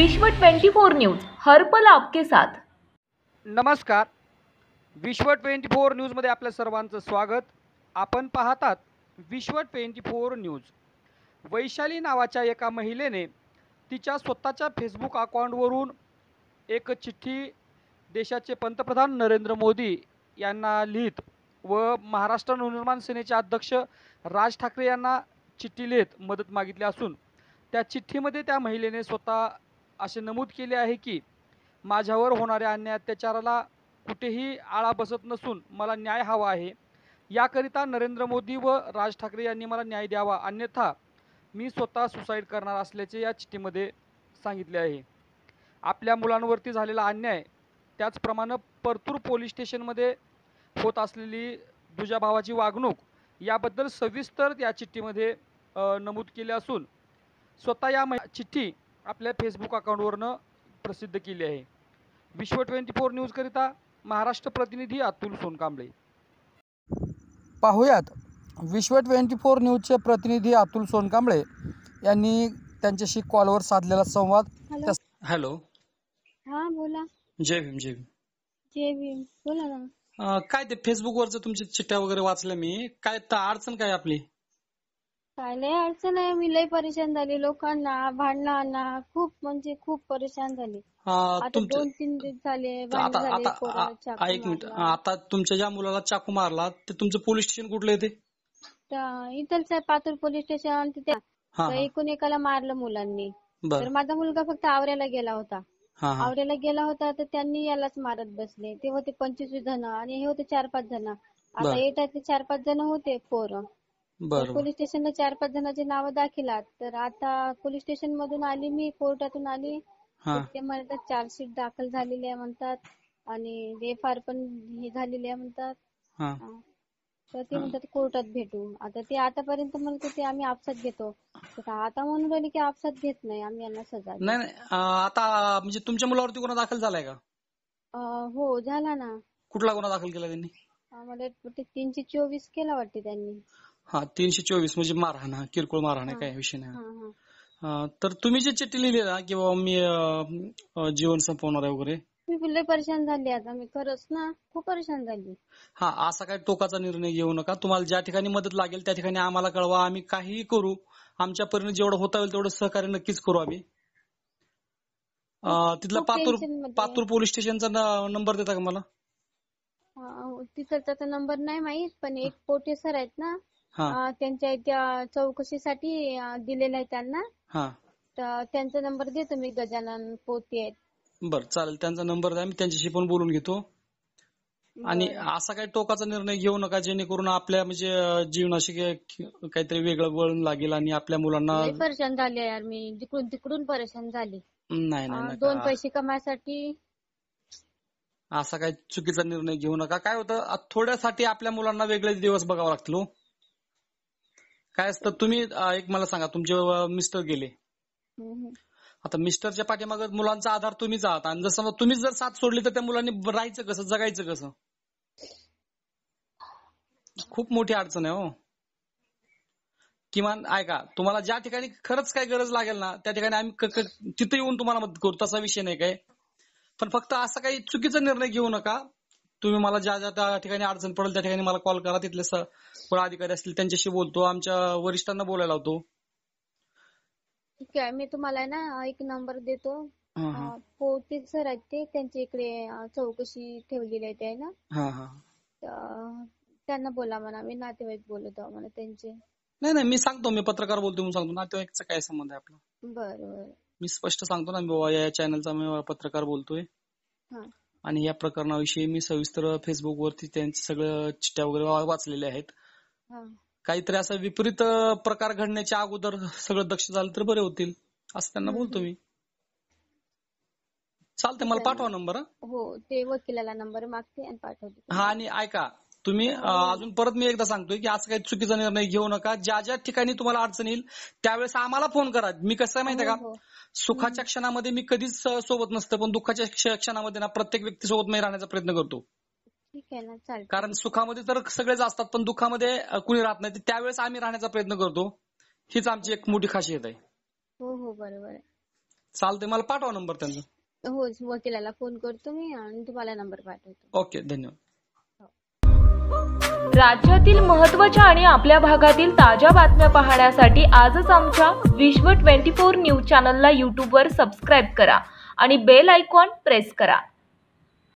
विश्व 24 न्यूज हर पल आपके साथ। नमस्कार, विश्व 24 न्यूजमध्ये आपल्या सर्वांचं स्वागत। आपण पाहतात विश्व 24 न्यूज। वैशाली नावाच्या एका महिलेने तिच्या स्वतःच्या फेसबुक अकाउंटवरून एक चिठ्ठी देशाचे पंतप्रधान नरेंद्र मोदी यांना लिहित व महाराष्ट्र नवनिर्माण सेनेचे अध्यक्ष राज ठाकरे यांना चिठ्ठी लिहित मदत मागितली असून त्या चिठ्ठीमध्ये त्या महिलेने स्वतः असे नमूद केले आहे की माझ्यावर होणाऱ्या अन्याय अत्याचाराला कुठेही आळा बसत नसून मला न्याय हवा आहे। याकरिता नरेंद्र मोदी व राज ठाकरे यांनी मला न्याय द्यावा, अन्यथा मी स्वतः सुसाईड करणार असल्याचे या चिठ्ठीमध्ये सांगितले आहे। आपल्या मुलांवरती झालेला अन्याय, त्याचप्रमाणे परतूर पोलीस स्टेशनमध्ये होत असलेली तुझ्या भावाची वागणूक याबद्दल सविस्तर या चिठ्ठीमध्ये नमूद केले असून स्वतः या चिठ्ठी आपल्या फेसबुक अकाउंटवरनं प्रसिद्ध केली आहे। विश्व 24 न्यूज करिता महाराष्ट्र प्रतिनिधी अतुल सोनकांबळे। पाहुयात विश्व 24 न्यूजचे प्रतिनिधी अतुल सोनकांबळे यांनी त्यांच्याशी कॉलवर साधलेला संवाद। हॅलो, हा बोला। जय भीम। जय भीम। जय भीम, बोला ना। काय ते फेसबुकवरचं तुमच्या चिठ्ठ्या वगैरे वाचल्या मी, काय अडचण काय आपली? काय लय अडचण आहे, मी लय परेशान झाली, लोकांना भांडणांना खूप म्हणजे खूप परेशान झाली। आता 2-3 दिवस झाले भांडण झाले, पोराला चाकू एक मिनिट, मारला। आता तुमच्या ज्या मुलाला चाकू मारला ते तुमचं पोलीस स्टेशन कुठलं येते? इथलच आहे पातूर पोलीस स्टेशन। तिथे एकूण एकाला मारलं मुलांनी। तर माझा मुलगा फक्त आवऱ्याला गेला होता। आवऱ्याला गेला होता तर त्यांनी यालाच मारत बसले। ते होते 25 जण आणि हे होते 4-5 जण। आता येतात 4-5 जण होते पोरं। पोलीस स्टेशनला 4-5 जणांची नावं दाखिलात। तर आता पोलीस स्टेशन मधून आली मी, कोर्टातून आली, ते म्हणतात चार्जशीट दाखल झालेली आहे म्हणतात आणि FIR पण हे झालेली आहे म्हणतात। तर ते म्हणतात कोर्टात भेटू। आता ते आतापर्यंत म्हणत होते आम्ही आपसात घेतो, तर आता म्हणून राहिले की आपसात घेत नाही, आम्ही यांना सजा देऊ। नाही, आता म्हणजे तुमच्या मुलावरती गुन्हा दाखल झालाय का? हो झाला ना। कुठला गुन्हा दाखल केला त्यांनी? मला 324 केला वाटते त्यांनी। 324 म्हणजे मारहाण, किरकोळ मारहाण, काही विषय नाही। तर तुम्ही जी चिठ्ठी लिहिली ना की बाबा मी जीवन संपवणार आहे वगैरे, मी लय परेशान झाली आता, मी खरंच ना खूप परेशान झाली। असा काही टोकाचा निर्णय घेऊ नका। तुम्हाला ज्या ठिकाणी मदत लागेल त्या ठिकाणी आम्हाला कळवा, आम्ही काहीही करू, आमच्या परीने जेवढं होता येईल तेवढं सहकार्य नक्कीच करू आम्ही। तिथला पातूर पोलीस स्टेशनचा नंबर देता का मला? तिथलचा नंबर नाही माहित, पण एक पोटे सर आहेत ना, त्यांच्या त्या चौकशीसाठी दिलेला आहे त्यांना, तर त्यांचा नंबर देतो मी, गजानन पोते आहेत। बरं, चालेल, त्यांचा नंबर द्या, मी त्यांच्याशी पण बोलून घेतो। आणि असा काही टोकाचा निर्णय घेऊ नका जेणेकरून आपल्या म्हणजे जीवनाशी काहीतरी वेगळं वळण लागेल आणि आपल्या मुलांना। परेशान झाले यार मी, जिकडून तिकडून परेशान झाली। नाही, 2 पैसे कमायसाठी असा काही चुकीचा निर्णय घेऊ नका। काय होतं, थोड्यासाठी आपल्या मुलांना वेगळे दिवस बघावं लागतील। काय असतं, तुम्ही एक मला सांगा, तुमचे मिस्टर गेले, आता मिस्टरच्या पाठीमागे मुलांचा आधार तुम्हीच आहात, आणि जर समजा तुम्हीच जर साथ सोडली तर त्या मुलांनी राहायचं कसं, जगायचं कसं? खूप मोठी अडचण आहे हो। किमान ऐका, तुम्हाला ज्या ठिकाणी खरंच काय गरज लागेल ना त्या ठिकाणी आम्ही तिथे येऊन तुम्हाला मदत करू, तसा विषय नाही काय। पण फक्त असा काही चुकीचा निर्णय घेऊ नका। तुम्ही मला ज्या ज्या त्या ठिकाणी अडचण पडेल त्या ठिकाणी मला कॉल करा, तिथले अधिकारी असतील त्यांच्याशी बोलतो, आमच्या वरिष्ठांना बोलायला होतो। ठीक आहे, मी तुम्हाला ना एक नंबर देतो, पोते सर आहेत ते, त्यांच्या इकडे चौकशी ठेवलेली आहे ते ना, त्यांना बोला म्हणा, मी नातेवाईक बोलत आहो म्हणा त्यांचे। नाही, मी सांगतो, मी पत्रकार बोलतो म्हणून सांगतो, नातेवाईकचा काय संबंध आहे आपला? बरं, मी स्पष्ट सांगतो ना बाबा, या चॅनलचा मी पत्रकार बोलतोय आणि या प्रकरणाविषयी मी सविस्तर फेसबुकवरती त्यांचे सगळं चिठ्ठ्या वगैरे वाचलेल्या आहेत। काहीतरी असं विपरीत प्रकार घडण्याच्या अगोदर सगळं दक्ष झालं तर बरे होतील, असं त्यांना बोलतो मी। चालतंय, मला पाठवा नंबर। हो, ते वकिलाला नंबर मागते आणि पाठवते। आणि ऐका, तुम्ही अजून परत मी एकदा सांगतोय की असं काही चुकीचा निर्णय घेऊ नका। ज्या ज्या ठिकाणी तुम्हाला अडचण येईल त्यावेळेस आम्हाला फोन करा। मी कसं आहे माहितीये का, सुखाच्या क्षणामध्ये मी कधीच सोबत नसतं, पण दुःखाच्या क्षणामध्ये ना प्रत्येक व्यक्ती सोबत मी राहण्याचा प्रयत्न करतो। ठीक आहे ना, चालेल। कारण सुखामध्ये तर सगळेच असतात, पण दुःखामध्ये कुणी राहत नाही, त्यावेळेस आम्ही राहण्याचा प्रयत्न करतो। हीच आमची एक मोठी खासियत आहे। हो, बरोबर आहे। चालतंय, मला पाठवा नंबर त्यांचा. हो, वकिलाला फोन करतो मी आणि तुम्हाला नंबर पाठवतो. ओके, धन्यवाद. राज्यातील महत्त्वाच्या आणि आपल्या भागातील ताज्या बातम्या पाहण्यासाठी आजच आमच्या विश्व 24 न्यूज चॅनलला यूट्यूबवर सबस्क्राईब करा आणि बेल आयकॉन प्रेस करा.